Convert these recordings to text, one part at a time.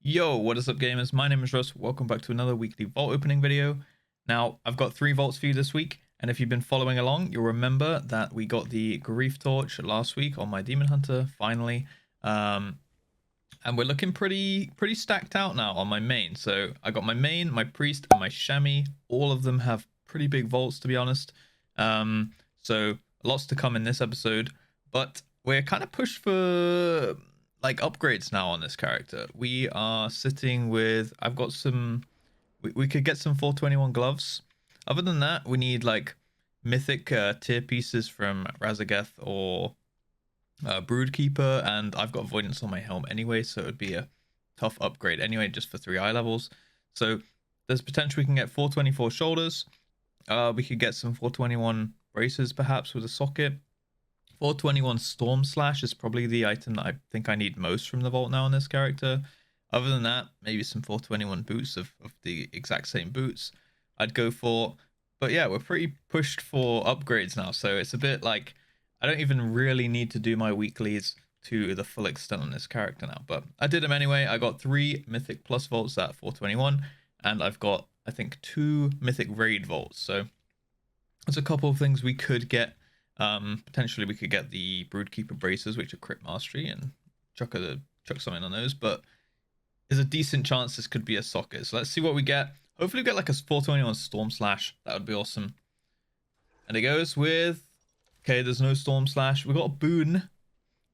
Yo, what is up gamers? My name is Russ. Welcome back to another weekly vault opening video. Now, I've got 3 vaults for you this week, and if you've been following along, you'll remember that we got the Grief Torch last week on my Demon Hunter, finally. And we're looking pretty stacked out now on my main. So I got my main, my priest, and my chamois. All of them have pretty big vaults, to be honest. So lots to come in this episode, but we're kind of pushed for like upgrades now on this character. We are sitting with, I've got some, we could get some 421 gloves. Other than that, we need like mythic tier pieces from Razageth or Broodkeeper, and I've got avoidance on my helm anyway, so it would be a tough upgrade anyway, just for 3 eye levels. So there's potential we can get 424 shoulders. We could get some 421 braces perhaps with a socket. 421 Storm Slash is probably the item that I think I need most from the vault now on this character. Other than that, maybe some 421 boots of the exact same boots I'd go for. But yeah, we're pretty pushed for upgrades now, so it's a bit like I don't even really need to do my weeklies to the full extent on this character now. But I did them anyway. I got 3 Mythic Plus vaults at 421, and I've got, I think, 2 Mythic Raid vaults. So there's a couple of things we could get. Potentially we could get the Broodkeeper braces, which are crit mastery, and chuck something on those, but there's a decent chance this could be a socket. So let's see what we get. Hopefully we get like a 421 Storm Slash. That would be awesome. And it goes with, okay, there's no Storm Slash. We got a boon.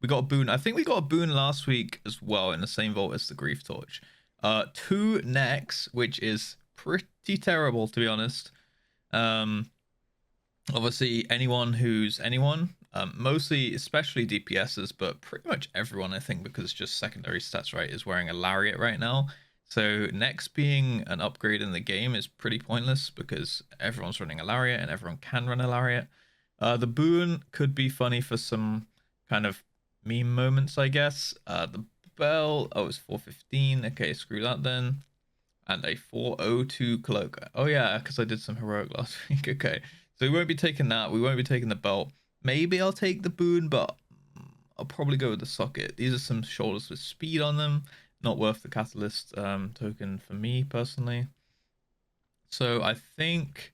I think we got a boon last week as well in the same vault as the Grief Torch. 2 necks, which is pretty terrible, to be honest. Obviously, mostly, especially DPSs, but pretty much everyone, I think, because it's just secondary stats, right, is wearing a Lariat right now. So next being an upgrade in the game is pretty pointless because everyone's running a Lariat and everyone can run a Lariat. The boon could be funny for some kind of meme moments, I guess. The bell, oh, it's 415. Okay, screw that then. And a 402 cloak. Oh yeah, because I did some heroic last week. Okay. So we won't be taking that. We won't be taking the belt. Maybe I'll take the boon, but I'll probably go with the socket. These are some shoulders with speed on them. Not worth the catalyst token for me personally. So I think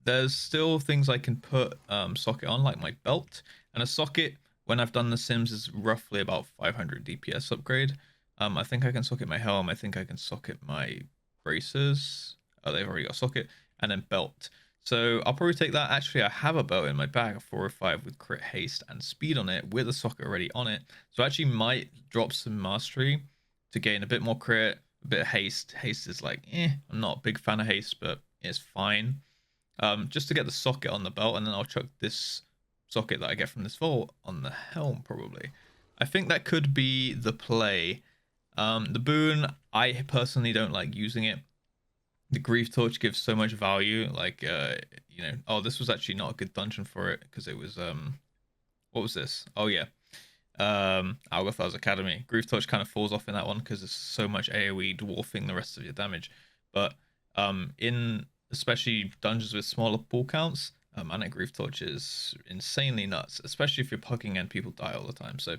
there's still things I can put socket on, like my belt. And a socket, when I've done the sims, is roughly about 500 DPS upgrade. I think I can socket my helm. I think I can socket my braces. Oh, they've already got a socket. And then belt. So I'll probably take that. Actually, I have a belt in my bag, a 405 with crit haste and speed on it, with a socket already on it. So I actually might drop some mastery to gain a bit more crit, a bit of haste. Haste is like, I'm not a big fan of haste, but it's fine. Just to get the socket on the belt, and then I'll chuck this socket that I get from this vault on the helm, probably. I think that could be the play. The boon, I personally don't like using it. The Grief Torch gives so much value, like oh, this was actually not a good dungeon for it because it was what was this? Oh yeah, Algothar's Academy. Grief Torch kind of falls off in that one because there's so much AoE dwarfing the rest of your damage. But in especially dungeons with smaller pool counts, Manic Grief Torch is insanely nuts, especially if you're pucking and people die all the time. So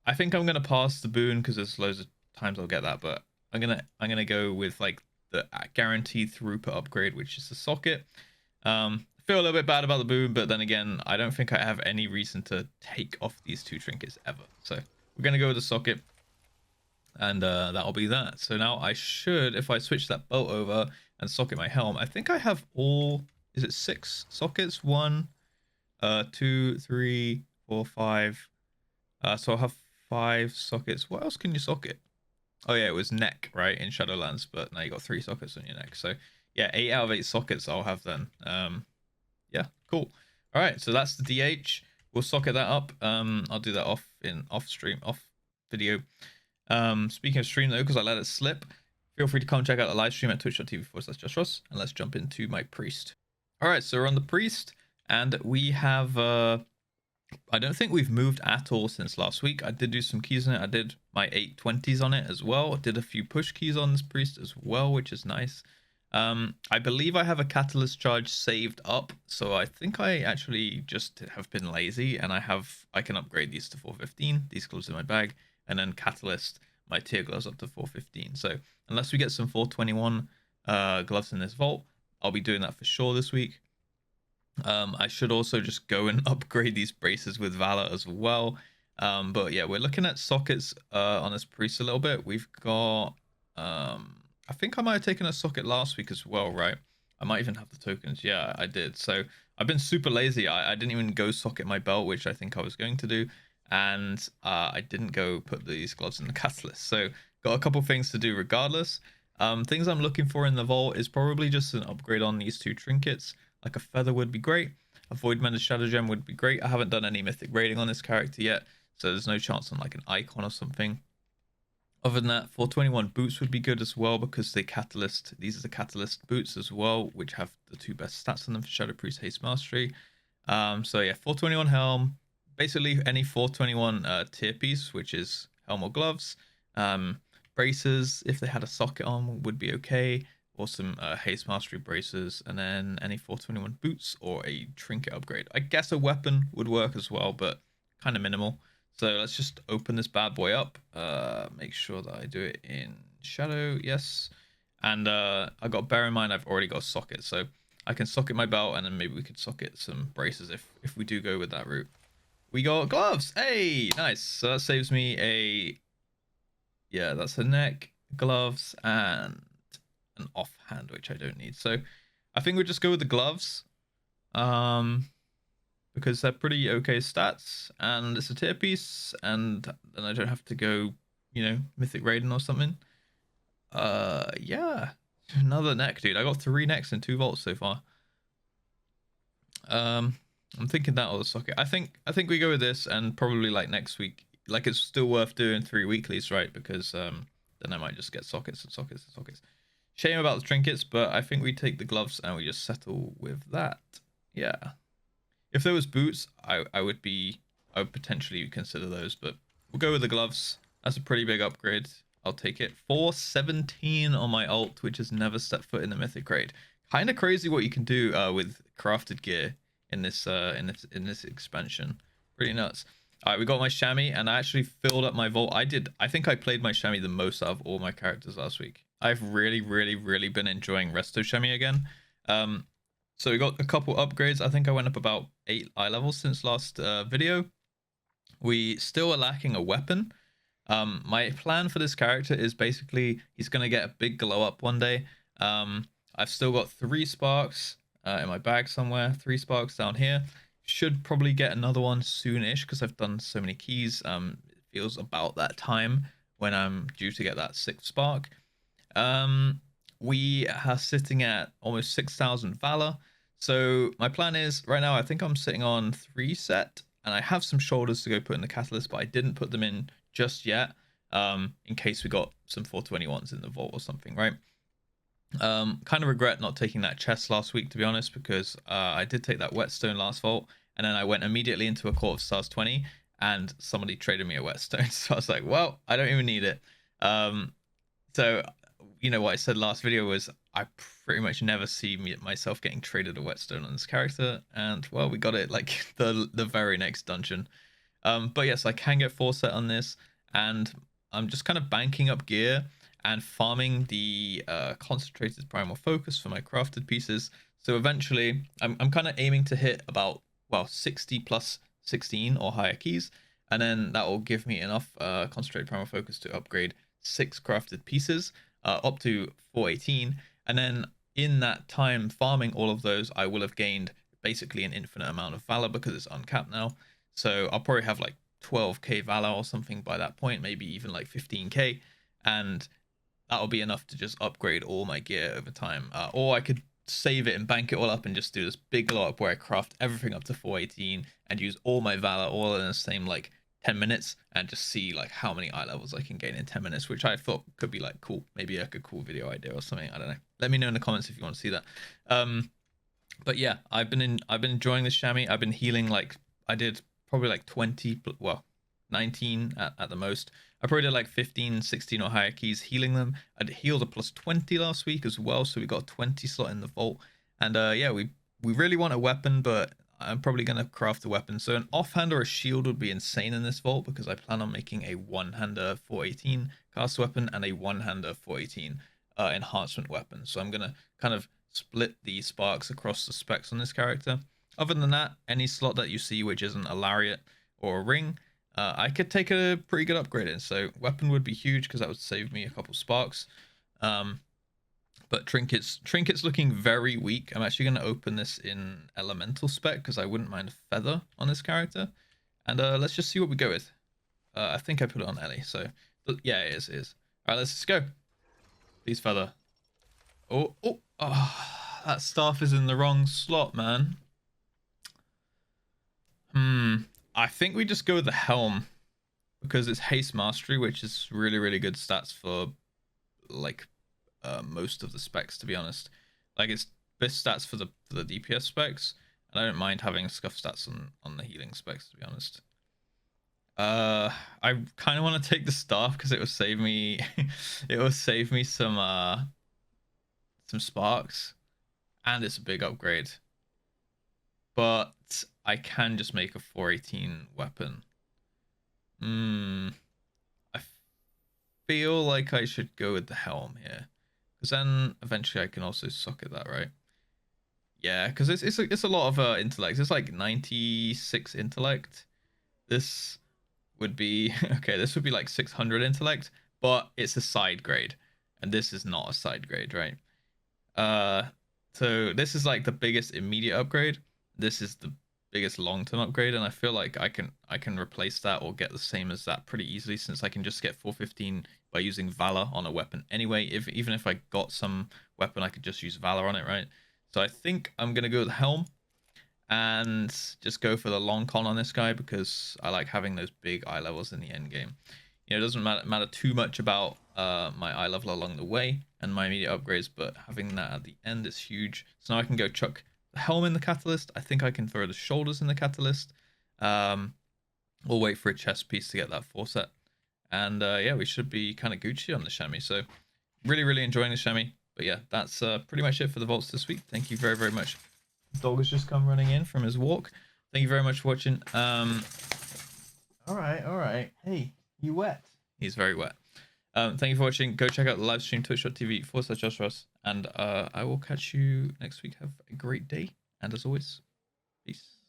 I think I'm gonna pass the boon because there's loads of times I'll get that, but I'm gonna go with like the guaranteed throughput upgrade, which is the socket. Feel a little bit bad about the boon, but then again, I don't think I have any reason to take off these 2 trinkets ever. So we're gonna go with the socket, and that'll be that. So now I should, if I switch that belt over and socket my helm, I think I have all, is it 6 sockets? 1, 2, 3, 4, 5. So I'll have 5 sockets. What else can you socket? Oh yeah, it was neck, right, in Shadowlands, but now you got 3 sockets on your neck. So yeah, 8 out of 8 sockets I'll have then. Yeah, cool. All right, so that's the DH. We'll socket that up. I'll do that off video. Speaking of stream though, because I let it slip, feel free to come check out the live stream at twitch.tv/JustRuss, and let's jump into my priest. All right, so we're on the priest, and we have I don't think we've moved at all since last week. I did do some keys on it. I did my 820s on it as well. I did a few push keys on this priest as well, which is nice. I believe I have a catalyst charge saved up, so I think I actually just have been lazy, and I can upgrade these to 415. These gloves in my bag, and then catalyst my tier gloves up to 415. So unless we get some 421 gloves in this vault, I'll be doing that for sure this week. I should also just go and upgrade these braces with Valor as well. But yeah, we're looking at sockets on this priest a little bit. We've got, I think I might have taken a socket last week as well, right? I might even have the tokens. Yeah, I did. So I've been super lazy. I didn't even go socket my belt, which I think I was going to do. And I didn't go put these gloves in the catalyst. So got a couple things to do regardless. Things I'm looking for in the vault is probably just an upgrade on these two trinkets. Like a feather would be great. A void mended shadow gem would be great. I haven't done any mythic rating on this character yet, so there's no chance on like an icon or something. Other than that, 421 boots would be good as well because they catalyst. These are the catalyst boots as well, which have the two best stats on them for Shadow Priest Haste Mastery. So yeah, 421 helm. Basically any 421 tier piece, which is helm or gloves. Braces, if they had a socket on, would be okay. Or some haste mastery braces, and then any 421 boots or a trinket upgrade. I guess a weapon would work as well, but kind of minimal. So let's just open this bad boy up. Make sure that I do it in shadow, yes. And I got, bear in mind I've already got a socket, so I can socket my belt, and then maybe we could socket some braces if we do go with that route. We got gloves. Hey, nice. So that saves me a, yeah, that's a neck, gloves, and an offhand, which I don't need. So I think we'll just go with the gloves, because they're pretty okay stats, and it's a tier piece, and then I don't have to go, you know, mythic raiden or something. Yeah, another neck, dude. I got 3 necks and 2 vaults so far. I'm thinking that or the socket. I think we go with this, and probably like next week, like it's still worth doing 3 weeklies, right? Because then I might just get sockets and sockets and sockets. Shame about the trinkets, but I think we take the gloves and we just settle with that. Yeah. If there was boots, I would potentially consider those, but we'll go with the gloves. That's a pretty big upgrade. I'll take it. 417 on my ult, which has never stepped foot in the mythic raid. Kind of crazy what you can do with crafted gear in this expansion. Pretty nuts. All right, we got my chamois, and I actually filled up my vault. I think I played my chamois the most out of all my characters last week. I've really been enjoying Resto Chamois again. So we got a couple upgrades. I think I went up about 8 eye levels since last video. We still are lacking a weapon. My plan for this character is basically he's going to get a big glow up one day. I've still got 3 sparks in my bag somewhere. 3 sparks down here. Should probably get another one soonish because I've done so many keys. It feels about that time when I'm due to get that 6th spark. We are sitting at almost 6,000 Valor. So my plan is right now, I think I'm sitting on 3 set, and I have some shoulders to go put in the catalyst, but I didn't put them in just yet, in case we got some 421s in the vault or something, right? Kind of regret not taking that chest last week, to be honest, because I did take that whetstone last vault, and then I went immediately into a Court of Stars 20, and somebody traded me a whetstone. So I was like, well, I don't even need it. So you know what I said last video was I pretty much never see myself getting traded a whetstone on this character, and well, we got it like the very next dungeon. But yes, I can get 4 set on this, and I'm just kind of banking up gear and farming the concentrated primal focus for my crafted pieces. So eventually I'm kind of aiming to hit about, well, 60 plus 16 or higher keys, and then that will give me enough concentrated primal focus to upgrade 6 crafted pieces up to 418, and then in that time farming all of those, I will have gained basically an infinite amount of Valor because it's uncapped now. So I'll probably have like 12k Valor or something by that point, maybe even like 15k, and that'll be enough to just upgrade all my gear over time. Or I could save it and bank it all up and just do this big glow up where I craft everything up to 418 and use all my Valor all in the same like 10 minutes and just see like how many eye levels I can gain in 10 minutes, which I thought could be like cool, maybe like a cool video idea or something. I don't know. Let me know in the comments if you want to see that. But yeah, I've been enjoying this chamois. I've been healing, like I did probably like 20, well 19 at the most. I probably did like 15, 16 or higher keys healing them. I'd healed a plus 20 last week as well, so we got a 20 slot in the vault. And yeah, we really want a weapon, but I'm probably going to craft a weapon. So an offhand or a shield would be insane in this vault because I plan on making a one-hander 418 cast weapon, and a one-hander for 18 enhancement weapon. So I'm gonna kind of split the sparks across the specs on this character. Other than that, any slot that you see which isn't a lariat or a ring, I could take a pretty good upgrade in. So weapon would be huge because that would save me a couple sparks. But trinkets looking very weak. I'm actually going to open this in elemental spec because I wouldn't mind a feather on this character. And let's just see what we go with. I think I put it on Ellie, so yeah, it is. It is. All right, let's just go. Please feather. Oh, that staff is in the wrong slot, man. I think we just go with the helm because it's haste mastery, which is really good stats for like most of the specs, to be honest. Like it's best stats for the DPS specs, and I don't mind having scuff stats on the healing specs, to be honest. I kind of want to take the staff because it will save me it will save me some sparks, and it's a big upgrade. But I can just make a 418 weapon. I feel like I should go with the helm here, because then eventually I can also socket that, right? Yeah, because it's a lot of intellect. It's like 96 intellect. This would be okay. This would be like 600 intellect, but it's a side grade, and this is not a side grade, right? So this is like the biggest immediate upgrade. This is the biggest long-term upgrade, and I feel like I can replace that or get the same as that pretty easily, since I can just get 415 by using Valor on a weapon anyway. Even if I got some weapon, I could just use Valor on it, right? So I think I'm gonna go with Helm and just go for the long con on this guy because I like having those big eye levels in the end game. You know, it doesn't matter too much about my eye level along the way and my immediate upgrades, but having that at the end is huge. So now I can go chuck the helm in the catalyst. I think I can throw the shoulders in the catalyst. We'll wait for a chest piece to get that 4 set. And yeah, we should be kind of Gucci on the chamois. So really enjoying the chamois. But yeah, that's pretty much it for the vaults this week. Thank you very much. Dog has just come running in from his walk. Thank you very much for watching. All right. Hey, you wet? He's very wet. Thank you for watching. Go check out the live stream, twitch.tv/JustRuss. And I will catch you next week. Have a great day. And as always, peace.